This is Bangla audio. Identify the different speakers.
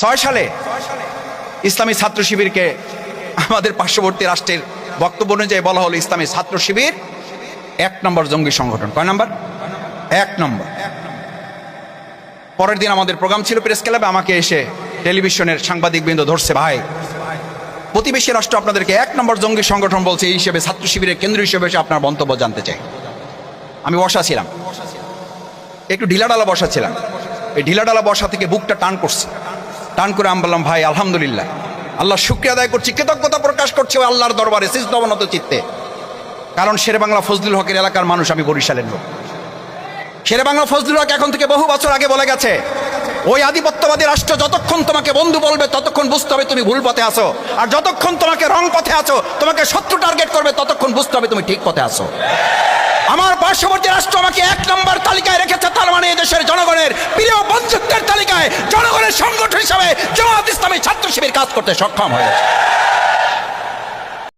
Speaker 1: 6 সালে ইসলামী ছাত্র শিবিরকে আমাদের পার্শ্ববর্তী রাষ্ট্রের বক্তব্য অনুযায়ী বলা হলো ইসলামী ছাত্র শিবির 1 নম্বর জঙ্গি সংগঠন। কয় নাম্বার? 1 নম্বর। পরের দিন আমাদের প্রোগ্রাম ছিল প্রেস ক্লাবে, আমাকে এসে টেলিভিশনের সাংবাদিকবৃন্দ ধরছে, ভাই প্রতিবেশী রাষ্ট্র আপনাদেরকে 1 নম্বর জঙ্গি সংগঠন বলছে, এই হিসেবে ছাত্র শিবিরের কেন্দ্র হিসেবে এসে আপনার মন্তব্য জানতে চাই। আমি বসা ছিলাম, একটু ঢিলাডালা বসা ছিলাম। এই ঢিলাডালা বসা থেকে বুকটা টান করছে, টান করে আমি বললাম, ভাই আলহামদুলিল্লাহ, আল্লাহ শুকরিয়া আদায় করছি, কৃতজ্ঞতা প্রকাশ করছি ওই আল্লাহর দরবারে সিজদাবনত চিত্তে। কারণ শেরেবাংলা ফজলুল হকের এলাকার মানুষ, আমি বরিশালের লোক। শেরেবাংলা ফজলুল হক এখন থেকে বহু বছর আগে বলে গেছে, ওই আধিপত্যবাদী রাষ্ট্র যতক্ষণ তোমাকে বন্ধু বলবে ততক্ষণ বুঝতে হবে তুমি ভুল পথে আছো, আর যতক্ষণ তোমাকে রং পথে আছো, তোমাকে শত্রু টার্গেট করবে, ততক্ষণ বুঝতে হবে তুমি ঠিক পথে আছো। আমার পার্শ্ববর্তী রাষ্ট্র আমাকে 1 নম্বর তালিকায় রেখেছে, তার মানে এদেশের জনগণের প্রিয় বন্ধুত্বের তালিকায় জনগণের সংগঠন হিসাবে জামায়াত ইসলামী ছাত্র শিবির কাজ করতে সক্ষম হয়েছে।